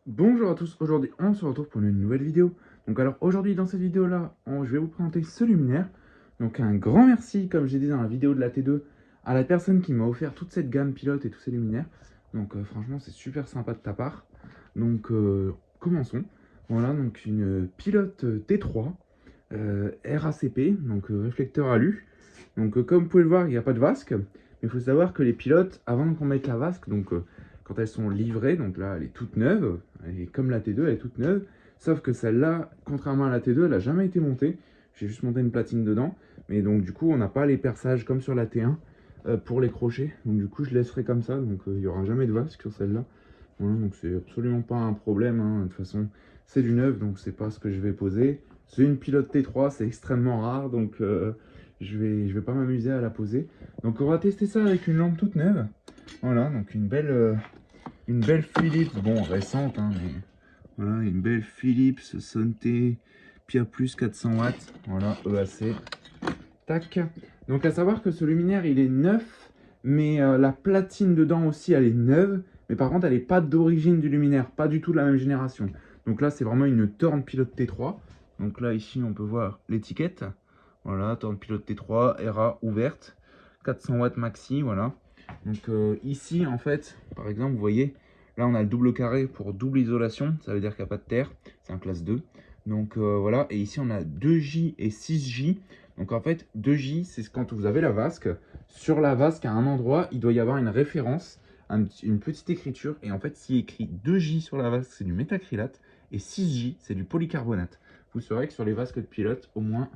Bonjour à tous, aujourd'hui on se retrouve pour une nouvelle vidéo. Donc alors aujourd'hui dans cette vidéo là, je vais vous présenter ce luminaire. Donc un grand merci, comme j'ai dit dans la vidéo de la T2, à la personne qui m'a offert toute cette gamme pilote et tous ces luminaires. Donc franchement c'est super sympa de ta part. Donc commençons. Voilà, donc une pilote T3 RACP, donc réflecteur alu. Donc comme vous pouvez le voir, il n'y a pas de vasque. Mais il faut savoir que les pilotes, avant qu'on mette la vasque, donc quand elles sont livrées, donc là elle est toute neuve, et comme la T2 elle est toute neuve, sauf que celle-là, contrairement à la T2, elle n'a jamais été montée. J'ai juste monté une platine dedans, mais donc du coup on n'a pas les perçages comme sur la T1 pour les crochets. Donc du coup je laisserai comme ça, donc il n'y aura jamais de vasque sur celle-là. Voilà, donc c'est absolument pas un problème, hein. De toute façon c'est du neuf, donc c'est pas ce que je vais poser. C'est une pilote T3, c'est extrêmement rare, donc je vais pas m'amuser à la poser. Donc on va tester ça avec une lampe toute neuve. Voilà, donc une belle Philips, bon récente, hein, mais voilà, une belle Philips Sonté Pia Plus 400 watts, voilà, EAC. Tac. Donc à savoir que ce luminaire il est neuf, mais la platine dedans aussi elle est neuve, mais par contre elle n'est pas d'origine du luminaire, pas du tout de la même génération. Donc là c'est vraiment une Thorn Pilot T3. Donc là ici on peut voir l'étiquette. Voilà, Thorn Pilot T3, RA ouverte, 400 watts maxi, voilà. Donc ici en fait, par exemple vous voyez, là on a le double carré pour double isolation, ça veut dire qu'il n'y a pas de terre, c'est un classe 2. Donc voilà, et ici on a 2J et 6J. Donc en fait, 2J, c'est quand vous avez la vasque. Sur la vasque, à un endroit, il doit y avoir une référence, une petite écriture. Et en fait, s'il est écrit 2J sur la vasque, c'est du métacrylate. Et 6J, c'est du polycarbonate. Vous saurez que sur les vasques de pilote, au moins,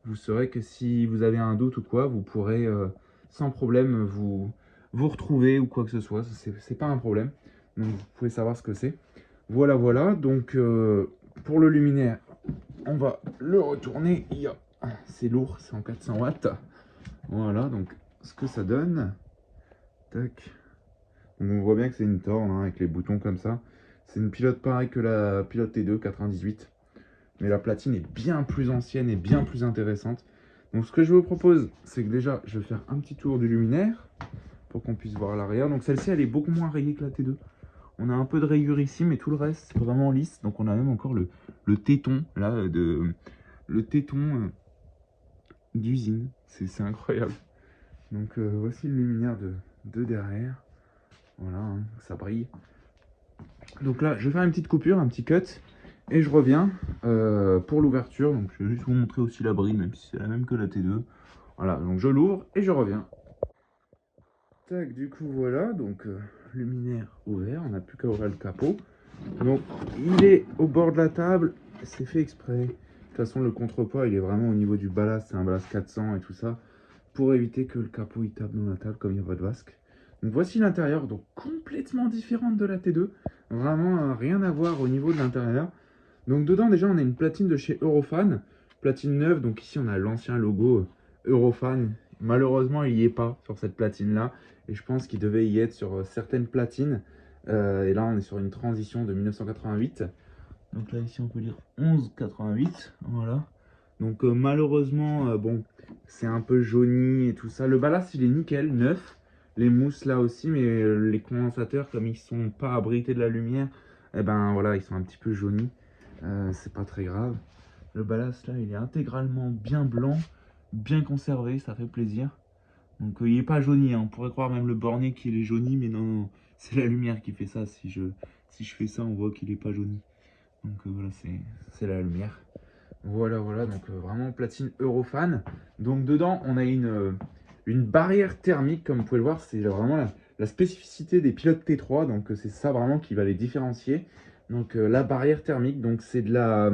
vous saurez que si vous avez un doute ou quoi, vous pourrez sans problème vous retrouver ou quoi que ce soit. C'est pas un problème. Donc vous pouvez savoir ce que c'est. Voilà, voilà. Donc pour le luminaire, on va le retourner. C'est lourd, c'est en 400 watts. Voilà, donc ce que ça donne. Tac. Donc on voit bien que c'est une Thorn hein, avec les boutons comme ça. C'est une pilote pareille que la pilote T2 98. Mais la platine est bien plus ancienne et bien plus intéressante. Donc ce que je vous propose, c'est que déjà, je vais faire un petit tour du luminaire pour qu'on puisse voir l'arrière. Donc celle-ci, elle est beaucoup moins rayée que la T2. On a un peu de rayure ici, mais tout le reste, c'est vraiment lisse. Donc on a même encore le téton, là, le téton d'usine. C'est incroyable. Donc voici le luminaire de derrière. Voilà, hein, ça brille. Donc là, je vais faire une petite coupure, un petit cut. Et je reviens pour l'ouverture. Donc je vais juste vous montrer aussi la brille, même si c'est la même que la T2. Voilà, donc je l'ouvre et je reviens. Tac, du coup voilà, donc luminaire ouvert, on n'a plus qu'à ouvrir le capot. Donc il est au bord de la table, c'est fait exprès. De toute façon le contrepoids il est vraiment au niveau du ballast, c'est un ballast 400 et tout ça, pour éviter que le capot il tape dans la table comme il n'y a pas de vasque. Donc voici l'intérieur, donc complètement différente de la T2, vraiment rien à voir au niveau de l'intérieur. Donc dedans déjà on a une platine de chez Eurofan, platine neuve, donc ici on a l'ancien logo Eurofan. Malheureusement il n'y est pas sur cette platine là, et je pense qu'il devait y être sur certaines platines. Et là on est sur une transition de 1988. Donc là ici on peut lire 1188, voilà. Donc malheureusement, bon, c'est un peu jauni et tout ça. Le ballast il est nickel, neuf. Les mousses là aussi, mais les condensateurs comme ils sont pas abrités de la lumière, eh ben voilà, ils sont un petit peu jaunis. C'est pas très grave. Le ballast là, il est intégralement bien blanc, bien conservé, ça fait plaisir. Donc il est pas jauni, hein. On pourrait croire même le borné qu'il est jauni, mais non, non, c'est la lumière qui fait ça. Si je fais ça, on voit qu'il est pas jauni. Donc voilà, c'est la lumière. Voilà, voilà, donc vraiment platine Eurofan. Donc dedans, on a une barrière thermique, comme vous pouvez le voir, c'est vraiment la spécificité des pilotes T3, donc c'est ça vraiment qui va les différencier. Donc la barrière thermique, donc c'est de la,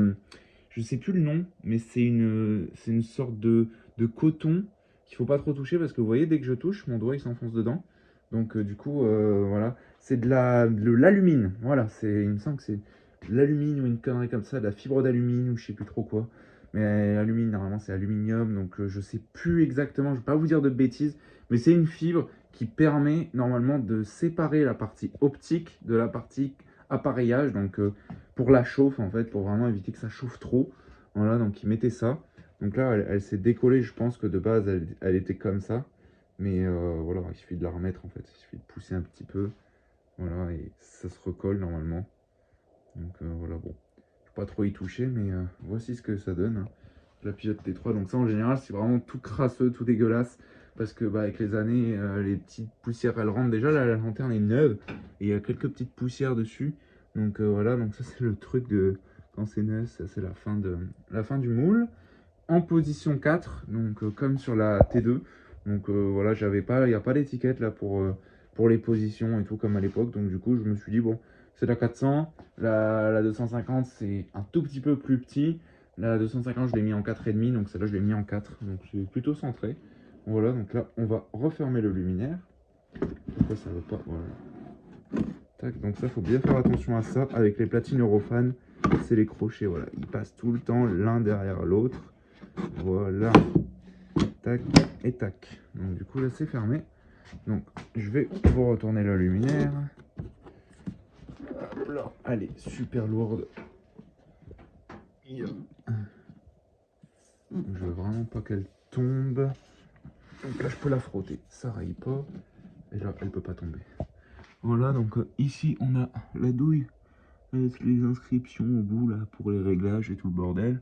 je sais plus le nom, mais c'est une sorte de coton qu'il faut pas trop toucher parce que vous voyez, dès que je touche, mon doigt il s'enfonce dedans. Donc du coup, voilà, c'est de l'alumine. Voilà, il me semble que c'est de l'alumine ou une connerie comme ça, de la fibre d'alumine ou je sais plus trop quoi. Mais alumine, normalement c'est aluminium, donc je sais plus exactement, je vais pas vous dire de bêtises, mais c'est une fibre qui permet normalement de séparer la partie optique de la partie appareillage, donc pour la chauffe en fait, pour vraiment éviter que ça chauffe trop. Voilà, donc ils mettaient ça. Donc là, elle s'est décollée, je pense que de base, elle était comme ça. Mais voilà, il suffit de la remettre en fait, il suffit de pousser un petit peu. Voilà, et ça se recolle normalement. Donc voilà, bon, je vais pas trop y toucher, mais voici ce que ça donne, hein. La pilote T3, donc ça en général c'est vraiment tout crasseux, tout dégueulasse, parce que bah, avec les années, les petites poussières elles rentrent. Déjà là, la lanterne est neuve, et il y a quelques petites poussières dessus, donc voilà, donc ça c'est le truc de quand c'est neuf, ça c'est la fin du moule. En position 4, donc comme sur la T2, donc voilà, il n'y a pas d'étiquette là pour les positions et tout comme à l'époque, donc du coup je me suis dit bon, c'est la 400, la 250 c'est un tout petit peu plus petit, la 250 je l'ai mis en 4,5, donc celle-là je l'ai mis en 4, donc c'est plutôt centré. Voilà, donc là on va refermer le luminaire. Pourquoi ça ne veut pas, voilà. Tac, donc ça faut bien faire attention à ça, avec les platines Eurofan, c'est les crochets, voilà, ils passent tout le temps l'un derrière l'autre. Voilà, tac et tac. Donc du coup là c'est fermé. Donc je vais vous retourner la luminaire. Hop là, elle est super lourde. Je veux vraiment pas qu'elle tombe. Donc là je peux la frotter, ça raille pas. Et là elle peut pas tomber. Voilà, donc ici on a la douille avec les inscriptions au bout là pour les réglages et tout le bordel.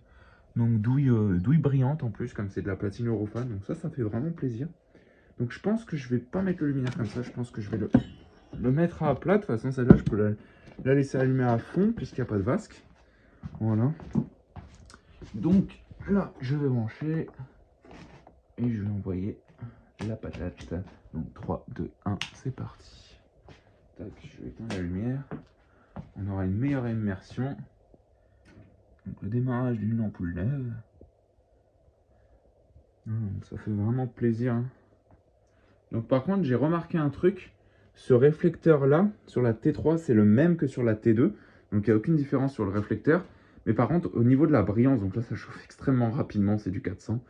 Donc douille brillante en plus, comme c'est de la platine Eurofan, donc ça fait vraiment plaisir. Donc je pense que je vais pas mettre le luminaire comme ça, je pense que je vais le mettre à plat. De toute façon celle-là je peux la laisser allumer à fond puisqu'il n'y a pas de vasque. Voilà. Donc là je vais brancher et je vais envoyer la patate. Donc 3, 2, 1, c'est parti. Tac, je vais éteindre la lumière. On aura une meilleure immersion. Donc le démarrage d'une ampoule neuve. Ça fait vraiment plaisir, hein. Donc par contre j'ai remarqué un truc, ce réflecteur là sur la T3 c'est le même que sur la T2, donc il n'y a aucune différence sur le réflecteur, mais par contre au niveau de la brillance, donc là ça chauffe extrêmement rapidement, c'est du 400,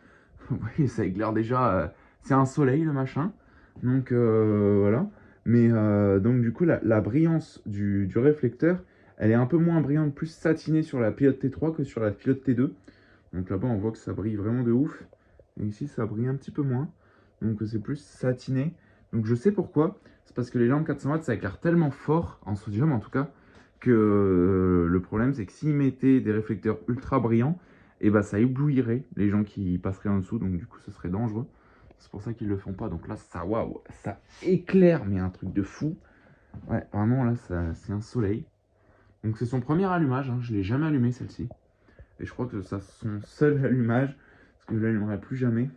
vous voyez ça éclaire déjà, c'est un soleil le machin, donc voilà, mais donc du coup la brillance du réflecteur elle est un peu moins brillante, plus satinée sur la pilote T3 que sur la pilote T2, donc là-bas on voit que ça brille vraiment de ouf, et ici ça brille un petit peu moins. Donc c'est plus satiné. Donc je sais pourquoi. C'est parce que les lampes 400 watts ça éclaire tellement fort, en sodium en tout cas, que le problème c'est que s'ils mettaient des réflecteurs ultra brillants, et bah ça éblouirait les gens qui passeraient en dessous, donc du coup ce serait dangereux. C'est pour ça qu'ils le font pas. Donc là ça, waouh, ça éclaire, mais un truc de fou. Ouais, vraiment là c'est un soleil. Donc c'est son premier allumage, hein. Je l'ai jamais allumé celle-ci. Et je crois que c'est son seul allumage, parce que je l'allumerai plus jamais.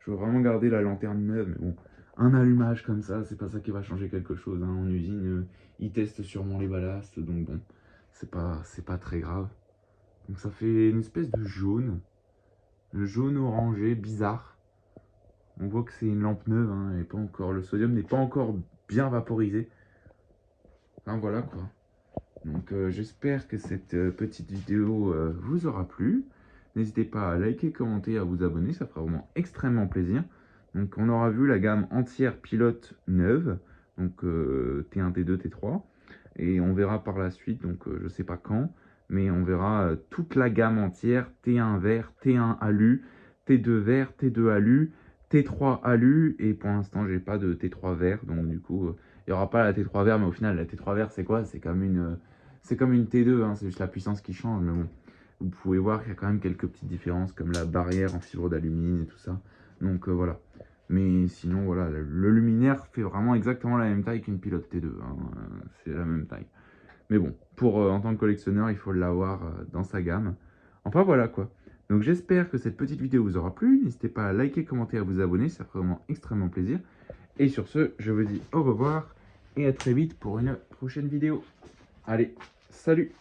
Je veux vraiment garder la lanterne neuve, mais bon, un allumage comme ça, c'est pas ça qui va changer quelque chose, hein. En usine, ils testent sûrement les ballasts, donc bon, c'est pas très grave. Donc ça fait une espèce de jaune, le jaune orangé, bizarre. On voit que c'est une lampe neuve, hein, et pas encore, le sodium n'est pas encore bien vaporisé. Enfin voilà quoi. Donc j'espère que cette petite vidéo vous aura plu. N'hésitez pas à liker, commenter, à vous abonner, ça fera vraiment extrêmement plaisir. Donc on aura vu la gamme entière pilote neuve, donc T1, T2, T3. Et on verra par la suite, donc je sais pas quand, mais on verra toute la gamme entière, T1 vert, T1 alu, T2 vert, T2 alu, T3 alu, et pour l'instant j'ai pas de T3 vert, donc du coup il n'y aura pas la T3 vert, mais au final la T3 vert c'est quoi? C'est comme une T2, hein, c'est juste la puissance qui change, mais bon. Vous pouvez voir qu'il y a quand même quelques petites différences, comme la barrière en fibre d'alumine et tout ça. Donc voilà. Mais sinon, voilà, le luminaire fait vraiment exactement la même taille qu'une pilote T2, hein. C'est la même taille. Mais bon, en tant que collectionneur, il faut l'avoir dans sa gamme. Enfin voilà quoi. Donc j'espère que cette petite vidéo vous aura plu. N'hésitez pas à liker, commenter, à vous abonner, ça ferait vraiment extrêmement plaisir. Et sur ce, je vous dis au revoir et à très vite pour une prochaine vidéo. Allez, salut!